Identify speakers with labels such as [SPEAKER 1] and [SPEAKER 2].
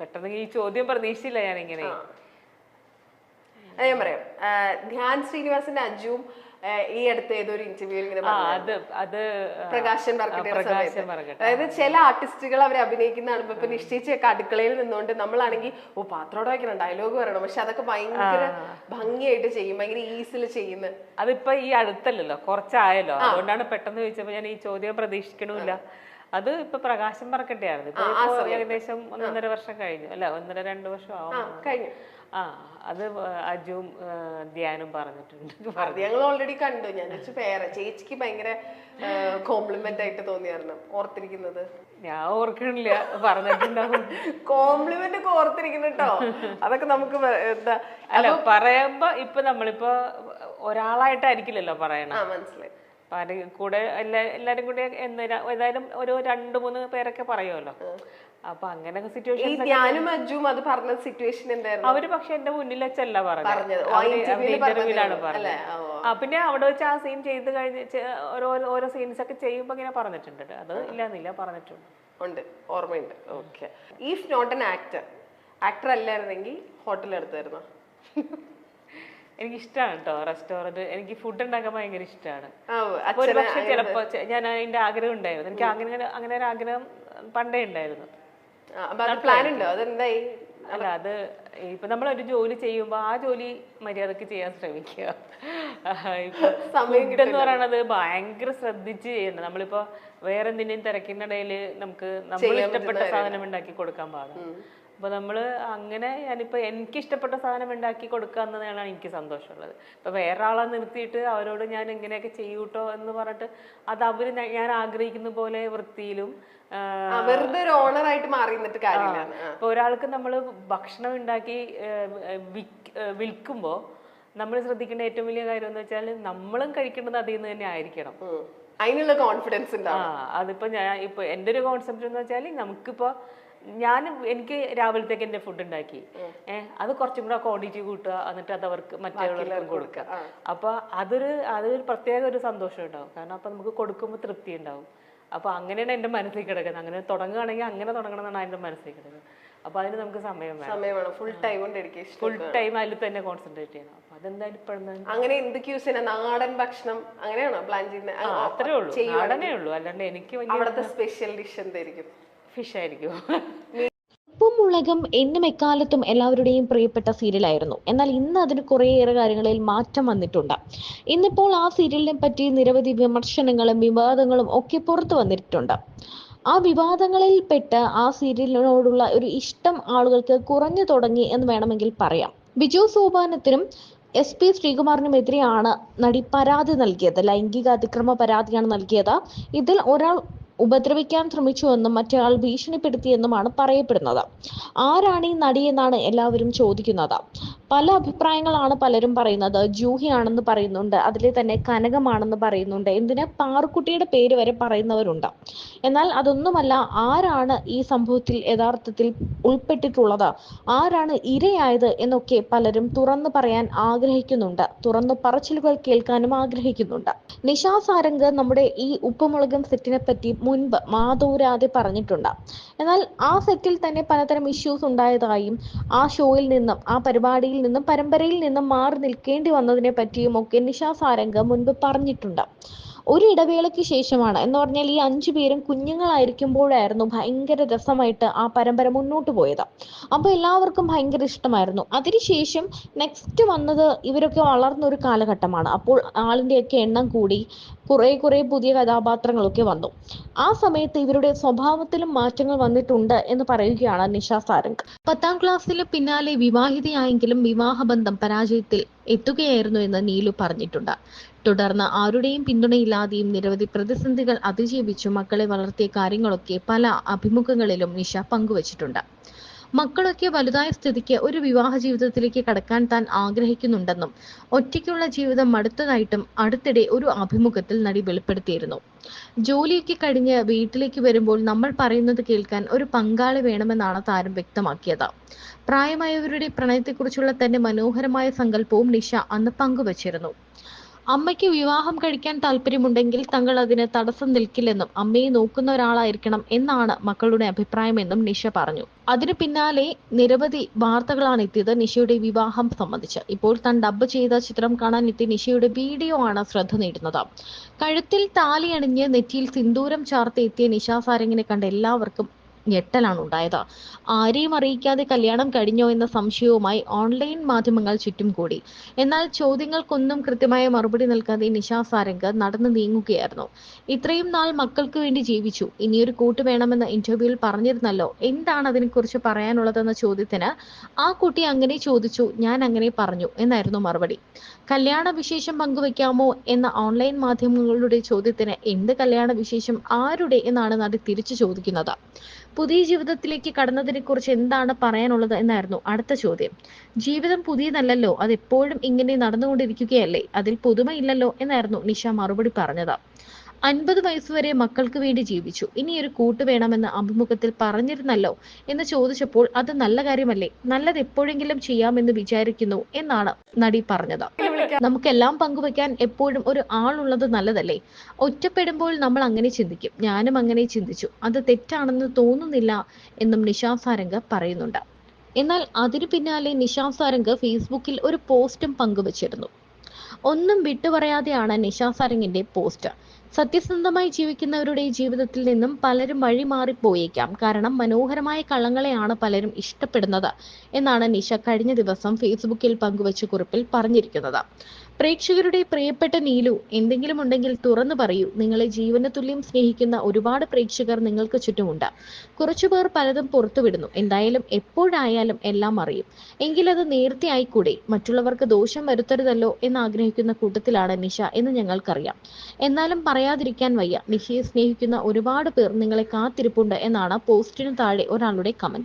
[SPEAKER 1] പെട്ടെന്ന് ഈ ചോദ്യം പ്രതീക്ഷിച്ചില്ല ഞാനിങ്ങനെ.
[SPEAKER 2] ഞാൻ പറയാം, ധ്യാൻ ശ്രീനിവാസന്റെ അജുവും ഈ അടുത്ത് ഏതൊരു ഇന്റർവ്യൂവിൽ ഇങ്ങനെ പ്രകാശൻ പറഞ്ഞിട്ട്, അതായത് ചില ആർട്ടിസ്റ്റുകൾ അവർ അഭിനയിക്കുന്ന കാണുമ്പോ ഇപ്പൊ നിശ്ചയിച്ചൊക്കെ അടുക്കളയിൽ നിന്നുകൊണ്ട് നമ്മളാണെങ്കിൽ പാത്രോടെ വയ്ക്കണം, ഡയലോഗ് പറയണം, പക്ഷെ അതൊക്കെ ഭയങ്കര ഭംഗിയായിട്ട് ചെയ്യും, ഭയങ്കര ഈസിൽ ചെയ്യുന്ന.
[SPEAKER 1] അതിപ്പോ ഈ അടുത്തല്ലല്ലോ, കുറച്ചായല്ലോ, അതുകൊണ്ടാണ് പെട്ടെന്ന് ചോദിച്ചപ്പോ ഞാൻ ഈ ചോദ്യം പ്രതീക്ഷിക്കണമില്ല. അത് ഇപ്പൊ പ്രകാശം പറക്കട്ടെ ആയിരുന്നു. ഇപ്പൊ ഏകദേശം 1.5 വർഷം കഴിഞ്ഞു, അല്ല 1.5-2 വർഷം ആവും കഴിഞ്ഞു. അത് അജുവും ധ്യാനും പറഞ്ഞിട്ടുണ്ട്.
[SPEAKER 2] ഞങ്ങൾ ഓൾറെഡി കണ്ടു. ഞാൻ പേരെ ചേച്ചിക്ക് ഭയങ്കര കോംപ്ലിമെന്റ് ആയിട്ട് തോന്നിയായിരുന്നു ഓർത്തിരിക്കുന്നത്.
[SPEAKER 1] ഞാൻ ഓർക്കണില്ല, പറഞ്ഞിട്ടുണ്ടാവും.
[SPEAKER 2] കോംപ്ലിമെന്റ് ഒക്കെ ഓർത്തിരിക്കുന്നുട്ടോ, അതൊക്കെ നമുക്ക് എന്താ
[SPEAKER 1] അല്ല പറയുമ്പോ ഇപ്പൊ നമ്മളിപ്പോ ഒരാളായിട്ടായിരിക്കില്ലല്ലോ പറയണ,
[SPEAKER 2] മനസ്സിലായി.
[SPEAKER 1] കൂടെ എല്ലാരും കൂടെ ഏതായാലും ഒരു 2-3 പേരൊക്കെ പറയുമല്ലോ. അപ്പൊ അങ്ങനെ സിറ്റുവേഷൻ അവര് പക്ഷെ എന്റെ മുന്നിൽ വെച്ചല്ല പറഞ്ഞത്, ഇന്റർവ്യൂലാണ് പറഞ്ഞത്. പിന്നെ അവിടെ വെച്ച് ആ സീൻ ചെയ്ത് കഴിഞ്ഞ് ഓരോ സീൻസ് ഒക്കെ ചെയ്യുമ്പോ ഇങ്ങനെ പറഞ്ഞിട്ടുണ്ട്. അത് ഇല്ലാന്നില്ല, പറഞ്ഞിട്ടുണ്ട്,
[SPEAKER 2] ഓർമ്മയുണ്ട്. Okay. If not an actor അല്ലായിരുന്നെങ്കിൽ ഹോട്ടൽ എടുത്തായിരുന്നു?
[SPEAKER 1] എനിക്കിഷ്ടമാണ് കേട്ടോ റെസ്റ്റോറന്റ്. എനിക്ക് ഫുഡ് ഉണ്ടാക്കാൻ ഭയങ്കര ഇഷ്ടമാണ്. ഒരു പക്ഷെ ചിലപ്പോ ഞാൻ അതിന്റെ ആഗ്രഹം ഉണ്ടായിരുന്നു. എനിക്ക് അങ്ങനെ ഒരു ആഗ്രഹം പണ്ടേ ഉണ്ടായിരുന്നു. അല്ല, അത് ഇപ്പൊ നമ്മളൊരു ജോലി ചെയ്യുമ്പോ ആ ജോലി മര്യാദക്ക് ചെയ്യാൻ ശ്രമിക്കുക. ഇപ്പൊ ഫുഡ് എന്ന് പറയണത് ഭയങ്കര ശ്രദ്ധിച്ച് ചെയ്യണം. നമ്മളിപ്പോ വേറെ എന്തിനേയും തിരക്കിനിടയില് നമുക്ക് നമ്മൾ ഇഷ്ടപ്പെട്ട സാധനം ഉണ്ടാക്കി കൊടുക്കാൻ പാടില്ല. അപ്പൊ നമ്മള് അങ്ങനെ ഞാനിപ്പോ എനിക്ക് ഇഷ്ടപ്പെട്ട സാധനം ഉണ്ടാക്കി കൊടുക്കുക എന്നതാണ് എനിക്ക് സന്തോഷമുള്ളത്. ഇപ്പൊ വേറെ ആളെ നിർത്തിയിട്ട് അവരോട് ഞാൻ ഇങ്ങനെയൊക്കെ ചെയ്യൂട്ടോ എന്ന് പറഞ്ഞിട്ട് അത് അവര് ഞാൻ ആഗ്രഹിക്കുന്ന പോലെ വൃത്തിയിലും
[SPEAKER 2] വെറുതെ ഒരു ഓണറായിട്ട് മാറി നിന്നിട്ട് കാര്യമില്ല.
[SPEAKER 1] ഇപ്പൊ ഒരാൾക്ക് നമ്മള് ഭക്ഷണം ഉണ്ടാക്കി വിൽക്കുമ്പോ നമ്മൾ ശ്രദ്ധിക്കേണ്ട ഏറ്റവും വലിയ കാര്യം എന്ന് വെച്ചാൽ നമ്മളും കഴിക്കേണ്ടത് അതിൽ നിന്ന് തന്നെ ആയിരിക്കണം.
[SPEAKER 2] അതിനുള്ള കോൺഫിഡൻസ്
[SPEAKER 1] അതിപ്പോ ഇപ്പൊ എന്റെ ഒരു കോൺസെപ്റ്റ് എന്ന് വെച്ചാൽ നമുക്കിപ്പോ എനിക്ക് രാവിലത്തേക്ക് എന്റെ ഫുഡ് ഉണ്ടാക്കി അത് കുറച്ചും കൂടെ ക്വാണ്ടിറ്റി കൂട്ടുക, എന്നിട്ട് അത് അവർക്ക് മറ്റുള്ളവർക്കും കൊടുക്കുക. അപ്പൊ അതൊരു പ്രത്യേക ഒരു സന്തോഷം ഉണ്ടാവും. കാരണം അപ്പൊ നമുക്ക് കൊടുക്കുമ്പോൾ തൃപ്തി ഉണ്ടാവും. അപ്പൊ അങ്ങനെയാണ് എന്റെ മനസ്സിൽ കിടക്കുന്നത്. അങ്ങനെ തുടങ്ങുകയാണെങ്കിൽ അങ്ങനെ തുടങ്ങണം എന്നാണ് എന്റെ മനസ്സിൽ കിടക്കുന്നത്. അപ്പൊ അതിന് നമുക്ക് സമയം വേണം, ഫുൾ ടൈം അതിൽ തന്നെ കോൺസെൻട്രേറ്റ് ചെയ്യണം. അപ്പൊ അതെന്തായാലും ഇപ്പോഴെന്താ
[SPEAKER 2] അങ്ങനെ എന്ത് നാടൻ ഭക്ഷണം അങ്ങനെയാണോ പ്ലാൻ ചെയ്യുന്നത്?
[SPEAKER 1] അത്രേ ഉള്ളൂ, നാടനേ ഉള്ളൂ. അല്ലാണ്ട് എനിക്ക്
[SPEAKER 2] അവിടുത്തെ സ്പെഷ്യൽ ഡിഷ് എന്തായിരിക്കും?
[SPEAKER 1] ഫിഷ് ആയിരിക്കും.
[SPEAKER 3] ഉപ്പും മുളകും എന്നും എക്കാലത്തും എല്ലാവരുടെയും പ്രിയപ്പെട്ട സീരിയലായിരുന്നു. എന്നാൽ ഇന്ന് അതിന് കുറേയേറെ കാര്യങ്ങളിൽ മാറ്റം വന്നിട്ടുണ്ട്. ഇന്നിപ്പോൾ ആ സീരിയലിനെ പറ്റി നിരവധി വിമർശനങ്ങളും വിവാദങ്ങളും ഒക്കെ പുറത്തു വന്നിട്ടുണ്ട്. ആ വിവാദങ്ങളിൽ പെട്ട് ആ സീരിയലിനോടുള്ള ഒരു ഇഷ്ടം ആളുകൾക്ക് കുറഞ്ഞു തുടങ്ങി എന്ന് വേണമെങ്കിൽ പറയാം. ബിജു സോപാനത്തിനും SP ശ്രീകുമാറിനുമെതിരെയാണ് നടി പരാതി നൽകിയത്. ലൈംഗിക അതിക്രമ പരാതിയാണ് നൽകിയത്. ഇതിൽ ഒരാൾ ഉപദ്രവിക്കാൻ ശ്രമിച്ചുവെന്നും മറ്റയാൾ ഭീഷണിപ്പെടുത്തിയെന്നുമാണ് പറയപ്പെടുന്നത്. ആരാണ് ഈ നടിയെന്നാണ് എല്ലാവരും ചോദിക്കുന്നത്. പല അഭിപ്രായങ്ങളാണ് പലരും പറയുന്നത്. ജൂഹിയാണെന്ന് പറയുന്നുണ്ട്, അതിലെ തന്നെ കനകമാണെന്ന് പറയുന്നുണ്ട്, എന്തിന് പാറുക്കുട്ടിയുടെ പേര് വരെ പറയുന്നവരുണ്ട്. എന്നാൽ അതൊന്നുമല്ല, ആരാണ് ഈ സംഭവത്തിൽ യഥാർത്ഥത്തിൽ ഉൾപ്പെട്ടിട്ടുള്ളത്, ആരാണ് ഇരയായത് എന്നൊക്കെ പലരും തുറന്നു പറയാൻ ആഗ്രഹിക്കുന്നുണ്ട്. തുറന്നു പറച്ചിലുകൾ കേൾക്കാനും ആഗ്രഹിക്കുന്നുണ്ട്. നിഷ സാരംഗ് നമ്മുടെ ഈ ഉപ്പുമുളകും സെറ്റിനെ പറ്റി മുൻപ് മാതൂരാതെ പറഞ്ഞിട്ടുണ്ട്. എന്നാൽ ആ സെറ്റിൽ തന്നെ പലതരം ഇഷ്യൂസ് ഉണ്ടായതായും ആ ഷോയിൽ നിന്നും ആ പരിപാടിയിൽ നിന്നും പരമ്പരയിൽ നിന്നും മാറി നിൽക്കേണ്ടി വന്നതിനെ പറ്റിയും ഒക്കെ നിഷ സാരംഗ് മുൻപ് പറഞ്ഞിട്ടുണ്ട്. ഒരു ഇടവേളയ്ക്ക് ശേഷമാണ്, എന്ന് പറഞ്ഞാൽ ഈ 5 പേരും കുഞ്ഞുങ്ങളായിരിക്കുമ്പോഴായിരുന്നു ഭയങ്കര രസമായിട്ട് ആ പരമ്പര മുന്നോട്ട് പോയത്. അപ്പൊ എല്ലാവർക്കും ഭയങ്കര ഇഷ്ടമായിരുന്നു. അതിനുശേഷം നെക്സ്റ്റ് വന്നത് ഇവരൊക്കെ വളർന്നൊരു കാലഘട്ടമാണ്. അപ്പോൾ ആളിന്റെയൊക്കെ എണ്ണം കൂടി, കുറെ പുതിയ കഥാപാത്രങ്ങളൊക്കെ വന്നു. ആ സമയത്ത് ഇവരുടെ സ്വഭാവത്തിലും മാറ്റങ്ങൾ വന്നിട്ടുണ്ട് എന്ന് പറയുകയാണ് നിഷ സാരംഗ്. 10ാം ക്ലാസ്സിന് പിന്നാലെ വിവാഹിതയായെങ്കിലും വിവാഹബന്ധം പരാജയത്തിൽ എത്തുകയായിരുന്നു എന്ന് നീലു പറഞ്ഞിട്ടുണ്ട്. തുടർന്ന് ആരുടെയും പിന്തുണയില്ലാതെയും നിരവധി പ്രതിസന്ധികൾ അതിജീവിച്ചു മക്കളെ വളർത്തിയ കാര്യങ്ങളൊക്കെ പല അഭിമുഖങ്ങളിലും നിഷ പങ്കുവച്ചിട്ടുണ്ട്. മക്കളൊക്കെ വലുതായ സ്ഥിതിക്ക് ഒരു വിവാഹ ജീവിതത്തിലേക്ക് കടക്കാൻ താൻ ആഗ്രഹിക്കുന്നുണ്ടെന്നും ഒറ്റയ്ക്കുള്ള ജീവിതം മടുത്തതായിട്ടും അടുത്തിടെ ഒരു അഭിമുഖത്തിൽ നടി വെളിപ്പെടുത്തിയിരുന്നു. ജോലിയൊക്കെ കഴിഞ്ഞ് വീട്ടിലേക്ക് വരുമ്പോൾ നമ്മൾ പറയുന്നത് കേൾക്കാൻ ഒരു പങ്കാളി വേണമെന്നാണ് താരം വ്യക്തമാക്കിയത്. പ്രായമായവരുടെ പ്രണയത്തെക്കുറിച്ചുള്ള തന്റെ മനോഹരമായ സങ്കല്പവും നിഷ അന്ന് പങ്കുവച്ചിരുന്നു. അമ്മയ്ക്ക് വിവാഹം കഴിക്കാൻ താല്പര്യമുണ്ടെങ്കിൽ തങ്ങൾ അതിന് തടസ്സം നിൽക്കില്ലെന്നും അമ്മയെ നോക്കുന്ന ഒരാളായിരിക്കണം എന്നാണ് മക്കളുടെ അഭിപ്രായമെന്നും നിഷ പറഞ്ഞു. അതിനു പിന്നാലെ നിരവധി വാർത്തകളാണ് എത്തിയത് നിഷയുടെ വിവാഹം സംബന്ധിച്ച്. ഇപ്പോൾ താൻ ഡബ്ബ് ചെയ്ത ചിത്രം കാണാൻ എത്തിയ നിഷയുടെ വീഡിയോ ആണ് ശ്രദ്ധ നേടുന്നത്. കഴുത്തിൽ താലി അണിഞ്ഞ് നെറ്റിയിൽ സിന്ദൂരം ചാർത്തി എത്തിയ നിഷ സാരംഗിനെ കണ്ട എല്ലാവർക്കും ഞെട്ടലാണ് ഉണ്ടായത്. ആരെയും അറിയിക്കാതെ കല്യാണം കഴിഞ്ഞോ എന്ന സംശയവുമായി ഓൺലൈൻ മാധ്യമങ്ങൾ ചുറ്റും കൂടി. എന്നാൽ ചോദ്യങ്ങൾക്കൊന്നും കൃത്യമായ മറുപടി നൽകാതെ നിഷ സാരംഗ് നടന്നു നീങ്ങുകയായിരുന്നു. ഇത്രയും നാൾ മക്കൾക്ക് വേണ്ടി ജീവിച്ചു, ഇനിയൊരു കൂട്ട് വേണമെന്ന് ഇന്റർവ്യൂവിൽ പറഞ്ഞിരുന്നല്ലോ, എന്താണ് അതിനെക്കുറിച്ച് പറയാനുള്ളതെന്ന ചോദ്യത്തിന് ആ കുട്ടി അങ്ങനെ ചോദിച്ചു, ഞാൻ അങ്ങനെ പറഞ്ഞു എന്നായിരുന്നു മറുപടി. കല്യാണ വിശേഷം പങ്കുവെക്കാമോ എന്ന ഓൺലൈൻ മാധ്യമങ്ങളുടെ ചോദ്യത്തിന് എന്ത് കല്യാണ വിശേഷം, ആരുടെ എന്നാണ് നടി തിരിച്ചു ചോദിക്കുന്നത്. പുതിയ ജീവിതത്തിലേക്ക് കടന്നതിനെ കുറിച്ച് എന്താണ് പറയാനുള്ളത് എന്നായിരുന്നു അടുത്ത ചോദ്യം. ജീവിതം പുതിയതല്ലല്ലോ, അതെപ്പോഴും ഇങ്ങനെ നടന്നുകൊണ്ടിരിക്കുകയല്ലേ, അതിൽ പുതുമയില്ലല്ലോ എന്നായിരുന്നു നിഷ മറുപടി പറഞ്ഞത്. 50 വയസ്സുവരെ മക്കൾക്ക് വേണ്ടി ജീവിച്ചു, ഇനിയൊരു കൂട്ട് വേണമെന്ന് അഭിമുഖത്തിൽ പറഞ്ഞിരുന്നല്ലോ എന്ന് ചോദിച്ചപ്പോൾ അത് നല്ല കാര്യമല്ലേ, നല്ലത് എപ്പോഴെങ്കിലും ചെയ്യാമെന്ന് വിചാരിക്കുന്നു എന്നാണ് നടി പറഞ്ഞത്. നമുക്കെല്ലാം പങ്കുവെക്കാൻ എപ്പോഴും ഒരു ആളുള്ളത് നല്ലതല്ലേ, ഒറ്റപ്പെടുമ്പോൾ നമ്മൾ അങ്ങനെ ചിന്തിക്കും, ഞാനും അങ്ങനെ ചിന്തിച്ചു, അത് തെറ്റാണെന്ന് തോന്നുന്നില്ല എന്നും നിഷ സാരംഗ് പറയുന്നുണ്ട്. എന്നാൽ അതിനു പിന്നാലെ നിഷ സാരംഗ് ഫേസ്ബുക്കിൽ ഒരു പോസ്റ്റും പങ്കുവച്ചിരുന്നു. ഒന്നും വിട്ടുപറയാതെയാണ് നിഷ സാരംഗിന്റെ പോസ്റ്റ്. സത്യസന്ധമായി ജീവിക്കുന്നവരുടെ ജീവിതത്തിൽ നിന്നും പലരും വഴിമാറിപ്പോയേക്കാം, കാരണം മനോഹരമായ കള്ളങ്ങളെയാണ് പലരും ഇഷ്ടപ്പെടുന്നത് എന്നാണ് നിഷ കഴിഞ്ഞ ദിവസം ഫേസ്ബുക്കിൽ പങ്കുവച്ച കുറിപ്പിൽ പറഞ്ഞിരിക്കുന്നത്. പ്രേക്ഷകരുടെ പ്രിയപ്പെട്ട നീലു, എന്തെങ്കിലും ഉണ്ടെങ്കിൽ തുറന്നു പറയൂ, നിങ്ങളെ ജീവന തുല്യം സ്നേഹിക്കുന്ന ഒരുപാട് പ്രേക്ഷകർ നിങ്ങൾക്ക് ചുറ്റുമുണ്ട്. കുറച്ചുപേർ പലതും പുറത്തുവിടുന്നു, എന്തായാലും എപ്പോഴായാലും എല്ലാം അറിയും, എങ്കിലത് നേരത്തെ ആയിക്കൂടെ, മറ്റുള്ളവർക്ക് ദോഷം വരുത്തരുതല്ലോ എന്ന് ആഗ്രഹിക്കുന്ന കൂട്ടത്തിലാണ് നിഷ എന്ന് ഞങ്ങൾക്കറിയാം. എന്നാലും പറയാതിരിക്കാൻ വയ്യ, നിഷയെ സ്നേഹിക്കുന്ന ഒരുപാട് പേർ നിങ്ങളെ കാത്തിരിപ്പുണ്ട് എന്നാണ് പോസ്റ്റിനു താഴെ ഒരാളുടെ കമന്റ്.